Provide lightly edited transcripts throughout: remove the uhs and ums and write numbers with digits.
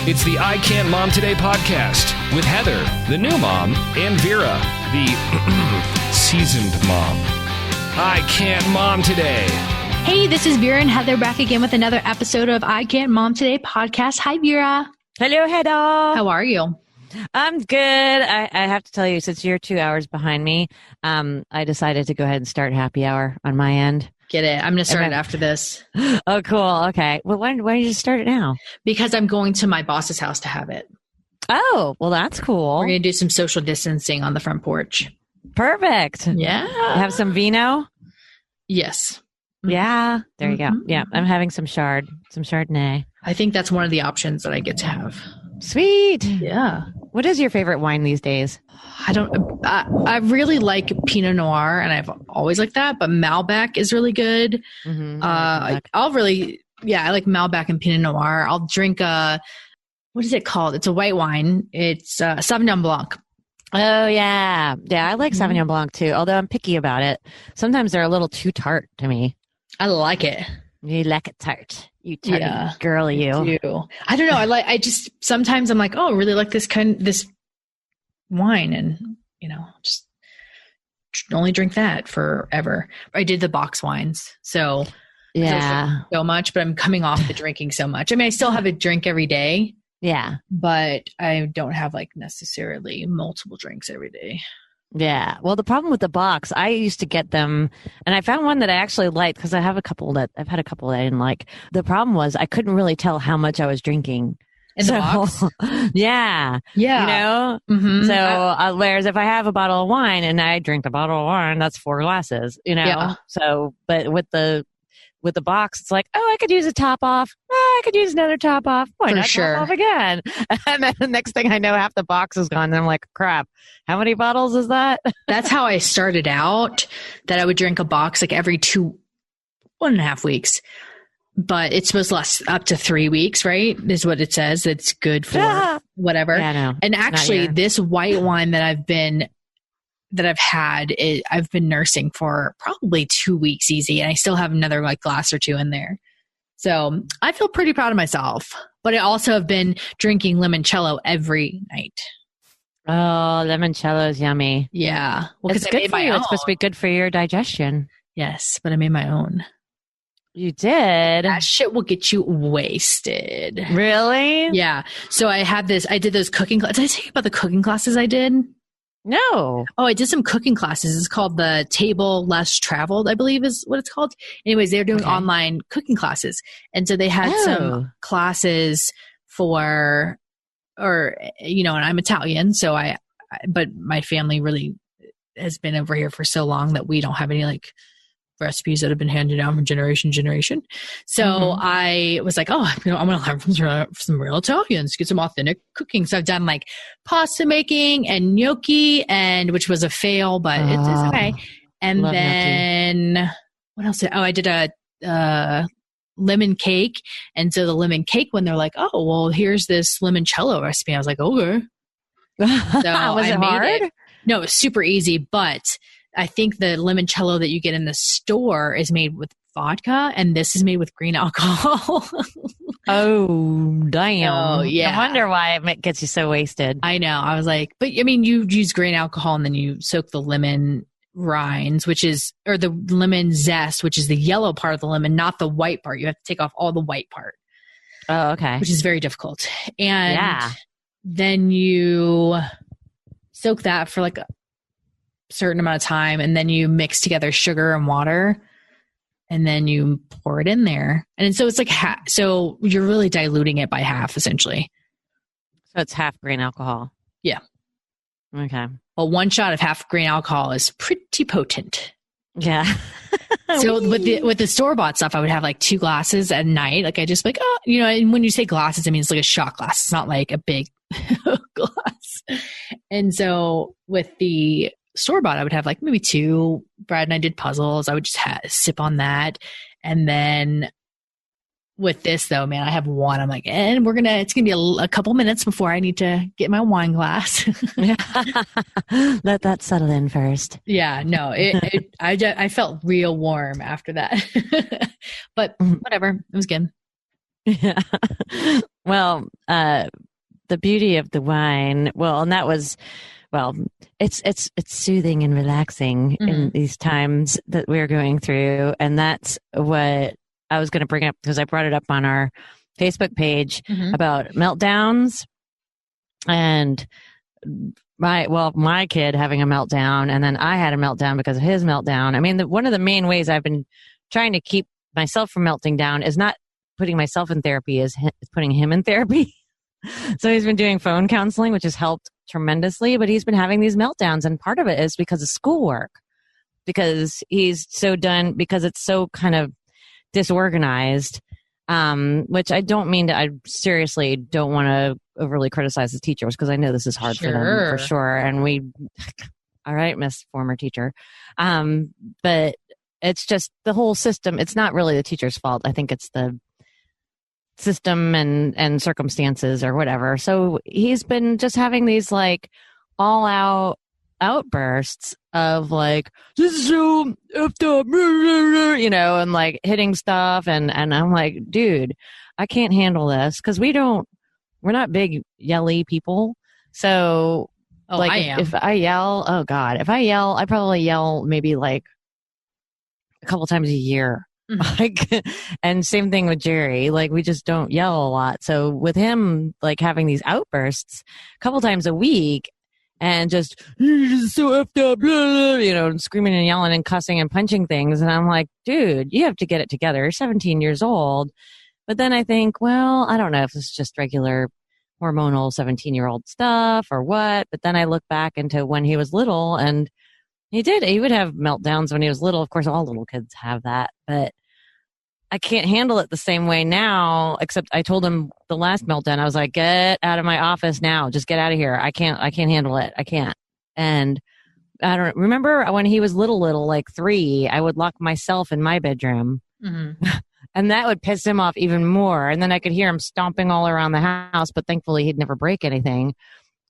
It's the I Can't Mom Today podcast with Heather, the new mom, and Vera, the seasoned mom. I Can't Mom Today. Hey, this is Vera and Heather back again with another episode of I Can't Mom Today podcast. Hi, Vera. Hello, Heather. How are you? I'm good. I have to tell you, since you're 2 hours behind me, I decided to go ahead and start happy hour on my end. Get it. I'm going to start it after this. Oh, cool. Okay. Well, why don't you start it now? Because I'm going to my boss's house to have it. Oh, well, that's cool. We're going to do some social distancing on the front porch. Perfect. Yeah. Have some vino? Yes. Yeah. There you go. Yeah. I'm having some Chardonnay. I think that's one of the options that I get to have. Sweet. Yeah. What is your favorite wine these days? I really like Pinot Noir, and I've always liked that, but Malbec is really good. Mm-hmm. I like Malbec and Pinot Noir. I'll drink what is it called? It's a white wine. It's Sauvignon Blanc. Oh, yeah. Yeah, I like Sauvignon Blanc too, although I'm picky about it. Sometimes they're a little too tart to me. I like it. You like it tart. You tarty girl, you. I do. I don't know. Sometimes I'm like, oh, I really like this wine, and just only drink that forever. I did the box wines, so yeah, so much, but I'm coming off the drinking so much. I mean, I still have a drink every day. Yeah, but I don't have necessarily multiple drinks every day. Yeah. Well, the problem with the box, I used to get them, and I found one that I actually liked because I've had a couple that I didn't like. The problem was I couldn't really tell how much I was drinking. In the box? Yeah. Yeah. Mm-hmm. So, whereas if I have a bottle of wine and I drink a bottle of wine, that's 4 glasses, Yeah. So, but with the box, it's like, oh, I could use a top off. Oh, I could use another top off. Why not top off again? And then the next thing I know, half the box is gone. And I'm like, crap, how many bottles is that? That's how I started out, that I would drink a box every 1.5 weeks. But it's supposed to last up to 3 weeks, right? Is what it says. It's good for whatever. Yeah, no, and actually, this white wine that I've had, I've been nursing for probably 2 weeks easy, and I still have another glass or two in there. So I feel pretty proud of myself. But I also have been drinking limoncello every night. Oh, limoncello is yummy. Yeah, well, it's good for you. It's supposed to be good for your digestion. Yes, but I made my own. You did? That shit will get you wasted. Really? Yeah. So I did those cooking classes. Did I tell you about the cooking classes I did? No. Oh, I did some cooking classes. It's called the Table Less Traveled, I believe is what it's called. Anyways, they're doing online cooking classes. And so they had some classes and I'm Italian. So but my family really has been over here for so long that we don't have any recipes that have been handed down from generation to generation. So I was like, I'm going to learn from some real Italians, get some authentic cooking. So I've done pasta making and gnocchi, which was a fail, but it's okay. And then gnocchi. What else? I did a lemon cake. And so the lemon cake one, they're like, oh, well, here's this limoncello recipe. I was like, okay. So was it hard? No, it was super easy, but I think the limoncello that you get in the store is made with vodka, and this is made with green alcohol. Oh, damn. Oh, yeah. I wonder why it gets you so wasted. I know. I was like, but I mean, you use grain alcohol and then you soak the lemon rinds, or the lemon zest, which is the yellow part of the lemon, not the white part. You have to take off all the white part. Oh, okay. Which is very difficult. And then you soak that for a certain amount of time, and then you mix together sugar and water, and then you pour it in there. And so it's so you're really diluting it by half, essentially. So it's half grain alcohol. Yeah. Okay. Well, 1 shot of half grain alcohol is pretty potent. Yeah. So with the store-bought stuff, I would have 2 glasses at night. I just and when you say glasses, I mean, it's like a shot glass. It's not like a big glass. And so with the store-bought, I would have maybe 2. Brad and I did puzzles. I would just sip on that. And then with this though, man, I have 1. I'm and it's going to be a couple minutes before I need to get my wine glass. Let that settle in first. Yeah, no, I felt real warm after that, but whatever. It was good. Yeah. Well, the beauty of the wine. Well, and that was, it's soothing and relaxing in these times that we're going through. And that's what I was going to bring up because I brought it up on our Facebook page about meltdowns and my kid having a meltdown. And then I had a meltdown because of his meltdown. I mean, one of the main ways I've been trying to keep myself from melting down is not putting myself in therapy, is putting him in therapy. So he's been doing phone counseling, which has helped tremendously, but he's been having these meltdowns. And part of it is because of schoolwork, because he's so done, because it's so kind of disorganized, which I don't mean to, I seriously don't want to overly criticize the teachers because I know this is hard for them for sure. And all right, Miss Former Teacher. But it's just the whole system. It's not really the teacher's fault. I think it's the system and circumstances or whatever. So he's been just having these like all out outbursts of like, this is so effed up, you know, and like hitting stuff. And I'm like, dude, I can't handle this because we're not big yelly people. So if I yell, oh God, if I yell, I probably yell maybe like a couple times a year. Like, and same thing with Jerry. Like, we just don't yell a lot. So with him, like having these outbursts a couple times a week, and just so effed up, blah, blah, you know, and screaming and yelling and cussing and punching things, and I'm like, dude, you have to get it together. You're 17 years old. But then I think, well, I don't know if it's just regular hormonal 17-year-old stuff or what. But then I look back into when he was little, and he would have meltdowns when he was little. Of course, all little kids have that, but I can't handle it the same way now, except I told him the last meltdown, I was like, get out of my office now. Just get out of here. I can't handle it. I can't. And I don't remember when he was little, like 3, I would lock myself in my bedroom and that would piss him off even more. And then I could hear him stomping all around the house, but thankfully he'd never break anything.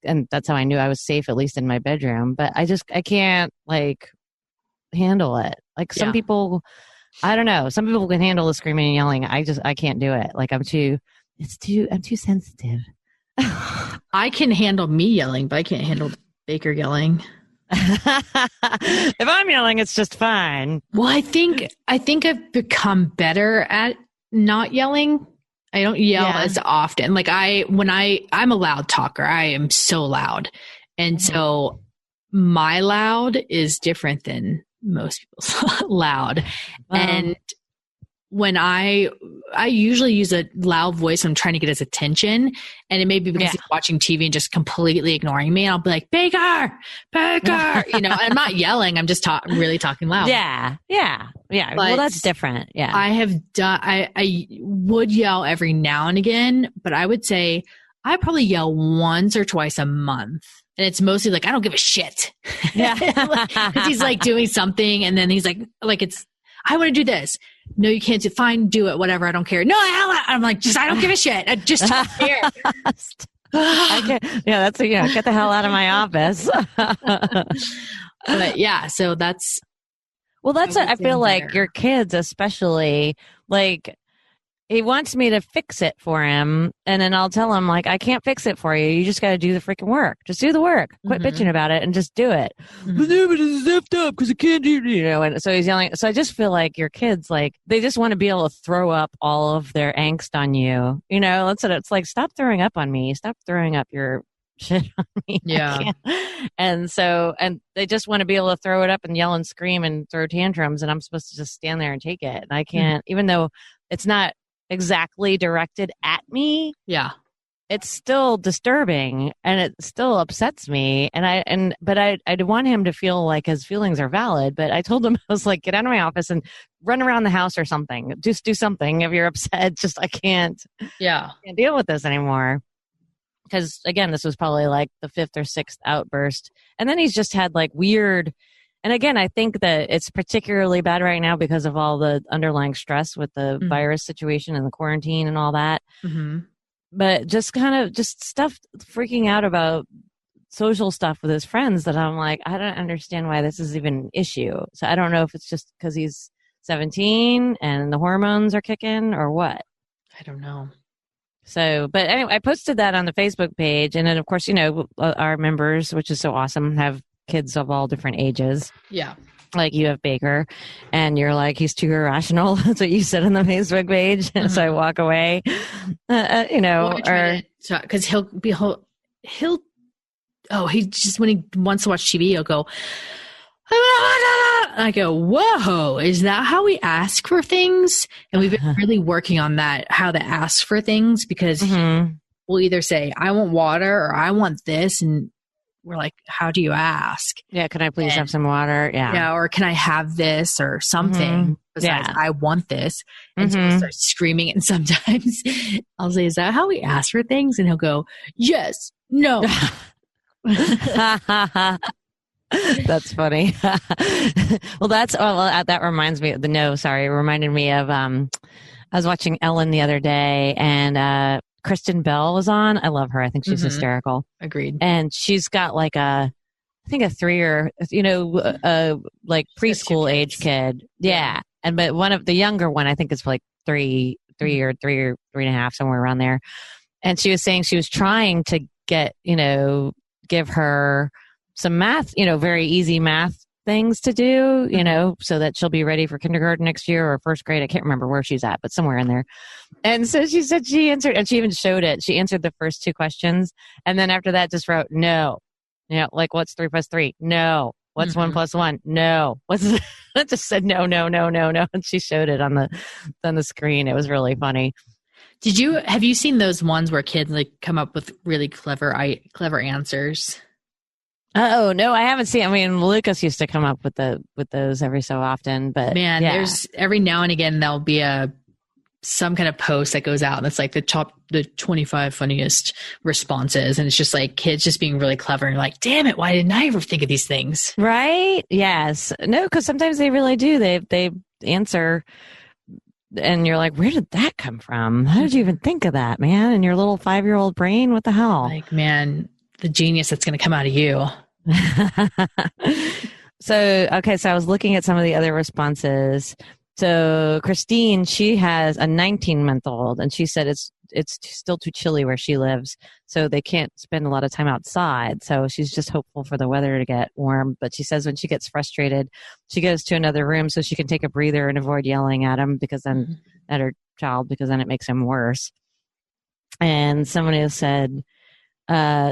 And that's how I knew I was safe, at least in my bedroom. But I can't like handle it. Like some people, I don't know. Some people can handle the screaming and yelling. I can't do it. Like I'm too sensitive. I can handle me yelling, but I can't handle Baker yelling. If I'm yelling, it's just fine. Well, I think I've become better at not yelling. I don't yell as often. Like I'm a loud talker. I am so loud. And so my loud is different than most people's loud. And when I usually use a loud voice when I'm trying to get his attention, and it may be because he's watching TV and just completely ignoring me. And I'll be like, Baker, you know, I'm not yelling. I'm just really talking loud. Yeah. But well, that's different. Yeah. I would yell every now and again, but I would say I probably yell once or twice a month. And it's mostly like, I don't give a shit. Yeah. Because he's like doing something. And then he's like, I want to do this. No, you can't. Fine, do it. Whatever. I don't care. No, I'm like, I don't give a shit. I just don't care. Get the hell out of my office. But yeah, so that's. Well, that's what I feel like your kids, especially, like, he wants me to fix it for him. And then I'll tell him, like, I can't fix it for you. You just got to do the freaking work. Just do the work. Quit bitching about it and just do it. But it's zipped up because I can't do it, you know. And so he's yelling. So I just feel like your kids, like, they just want to be able to throw up all of their angst on you. You know, that's what it's like. Stop throwing up on me. Stop throwing up your shit on me. Yeah. And they just want to be able to throw it up and yell and scream and throw tantrums. And I'm supposed to just stand there and take it. And I can't, even though it's not exactly directed at me. Yeah. It's still disturbing and it still upsets me. But I want him to feel like his feelings are valid. But I told him, I was like, get out of my office and run around the house or something. Just do something if you're upset. Just, I can't deal with this anymore. Because again, this was probably like the 5th or 6th outburst. And then he's just had like weird. And again, I think that it's particularly bad right now because of all the underlying stress with the virus situation and the quarantine and all that. But just kind of just stuff freaking out about social stuff with his friends that I'm like, I don't understand why this is even an issue. So I don't know if it's just because he's 17 and the hormones are kicking or what. I don't know. So, but anyway, I posted that on the Facebook page. And then, of course, our members, which is so awesome, have kids of all different ages. Yeah. Like you have Baker, and you're like, he's too irrational. That's what you said on the Facebook page. And so I walk away, because he just, when he wants to watch TV, he'll go, I go, whoa, is that how we ask for things? And we've been really working on that, how to ask for things, because we'll either say, I want water or I want this. And we're like, how do you ask? Yeah. Can I please have some water? Yeah. Yeah. Or can I have this or something besides I want this? And so we'll start screaming. And sometimes I'll say, is that how we ask for things? And he'll go, yes, no. That's funny. That reminds me of it reminded me of, I was watching Ellen the other day, and Kristen Bell was on. I love her. I think she's hysterical. Agreed. And she's got like a 3 or, like preschool age kid. Yeah. But one of the younger one, I think is like three or 3.5, somewhere around there. And she was saying she was trying to give her some math, very easy math things to do, so that she'll be ready for kindergarten next year or first grade. I can't remember where she's at, but somewhere in there. And so she said she answered, and she even showed it. She answered the first 2 questions. And then after that just wrote, no. Like what's 3 plus 3? No. What's 1 plus 1? No. It just said no. And she showed it on the screen. It was really funny. Have you seen those ones where kids like come up with really clever answers? Oh no, I haven't seen. I mean, Lucas used to come up with those every so often, but man, there's every now and again there'll be some kind of post that goes out and it's like the 25 funniest responses, and it's just like kids just being really clever and you're like, damn it, why didn't I ever think of these things? Right? Yes. No, because sometimes they really do. They answer. And you're like, where did that come from? How did you even think of that, man? In your little 5-year-old brain? What the hell? Like, man, the genius that's going to come out of you. So I was looking at some of the other responses. So Christine, she has a 19-month-old, and she said it's still too chilly where she lives, so they can't spend a lot of time outside. So she's just hopeful for the weather to get warm. But she says when she gets frustrated, she goes to another room so she can take a breather and avoid yelling at him at her child, because then it makes him worse. And somebody has said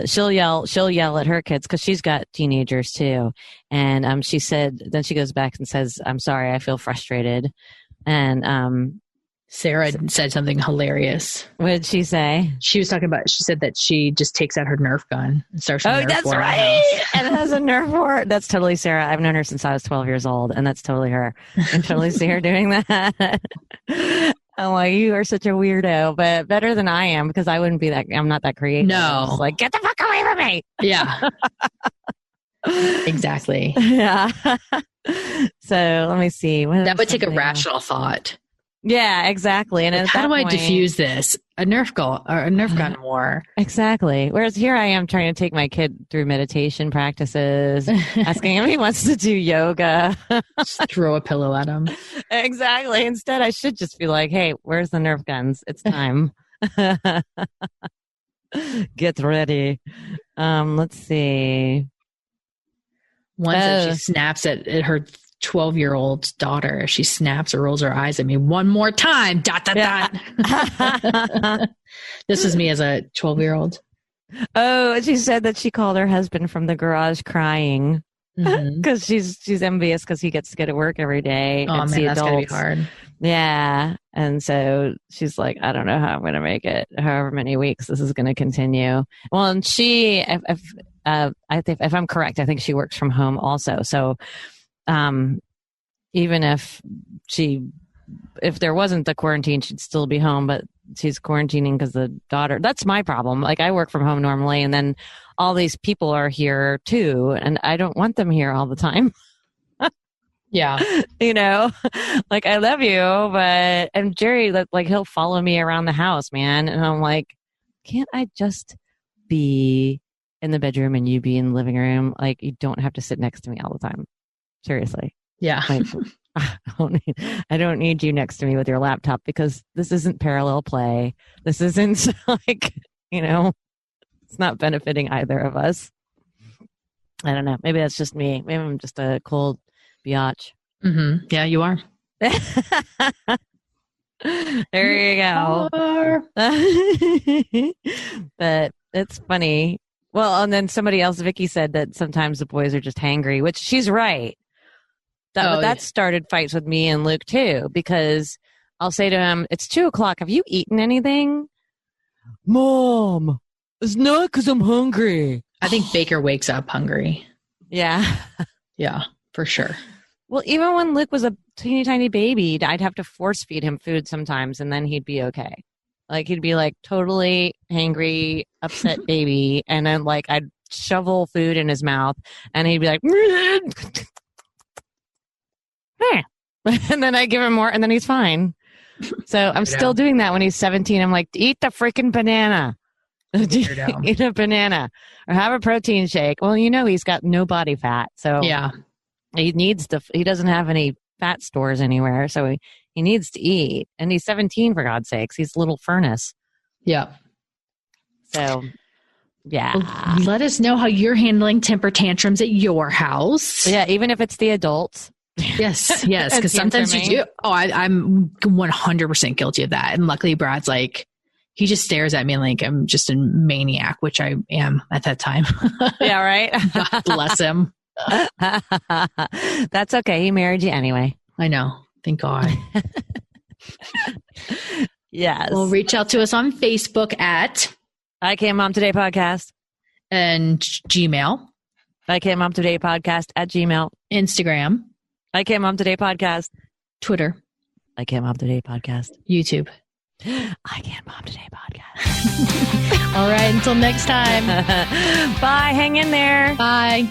she'll yell at her kids because she's got teenagers too. And she said, then she goes back and says, I'm sorry, I feel frustrated. And Sarah said something hilarious. What did she say? She said that she just takes out her Nerf gun and starts. Oh, that's right. And has a Nerf war. That's totally Sarah. I've known her since I was 12 years old, and that's totally her. I can totally see her doing that. I'm like, you are such a weirdo, but better than I am, because I wouldn't be that. I'm not that creative. No, like, get the fuck away from me. Yeah. Exactly. Yeah. So let me see. That would take a rational thought. Yeah, exactly. And how do I diffuse this? A Nerf gun war. Exactly. Whereas here I am trying to take my kid through meditation practices, asking him if he wants to do yoga. Just throw a pillow at him. Exactly. Instead, I should just be like, hey, where's the Nerf guns? It's time. Get ready. Let's see. Once she snaps at her 12-year-old daughter, she snaps or rolls her eyes at me one more time. ... This was me as a 12-year-old. Oh, she said that she called her husband from the garage crying because she's envious because he gets to go to work every day. Oh man, that's gonna be hard. Yeah, and so she's like, I don't know how I'm going to make it. However many weeks this is going to continue. Well, and she, if I'm correct, I think she works from home also. So. Even if there wasn't the quarantine, she'd still be home, but she's quarantining because the daughter, that's my problem. Like, I work from home normally, and then all these people are here too, and I don't want them here all the time. Yeah. Like, I love you, and Jerry, like, he'll follow me around the house, man. And I'm like, can't I just be in the bedroom and you be in the living room? Like, you don't have to sit next to me all the time. Seriously. Yeah. Like, I don't need you next to me with your laptop because this isn't parallel play. This isn't like, it's not benefiting either of us. I don't know. Maybe that's just me. Maybe I'm just a cold biatch. Mm-hmm. Yeah, you are. There you go. But it's funny. Well, and then somebody else, Vicky, said that sometimes the boys are just hangry, which she's right. That started fights with me and Luke too, because I'll say to him, it's 2:00. Have you eaten anything? Mom, it's not because I'm hungry. I think Baker wakes up hungry. Yeah. Yeah, for sure. Well, even when Luke was a teeny tiny baby, I'd have to force feed him food sometimes and then he'd be okay. Like he'd be like totally hangry, upset baby. And then like I'd shovel food in his mouth and he'd be like, and then I give him more and then he's fine. So I'm still doing that when he's 17. I'm like, eat the freaking banana. Eat a banana or have a protein shake. Well, he's got no body fat. So yeah, he doesn't have any fat stores anywhere. So he needs to eat. And he's 17, for God's sakes. He's a little furnace. Yeah. So, yeah. Well, let us know how you're handling temper tantrums at your house. Yeah, even if it's the adults. Yes. Because sometimes you do. Oh, I'm 100% guilty of that. And luckily, Brad's like, he just stares at me like I'm just a maniac, which I am at that time. Yeah, right? God bless him. That's okay. He married you anyway. I know. Thank God. Yes. Well, reach out to us on Facebook at I Can't Mom Today Podcast and Gmail. I Can't Mom Today Podcast at Gmail. Instagram. I Can't Mom Today Podcast. Twitter. I Can't Mom Today Podcast. YouTube. I Can't Mom Today Podcast. All right. Until next time. Bye. Hang in there. Bye.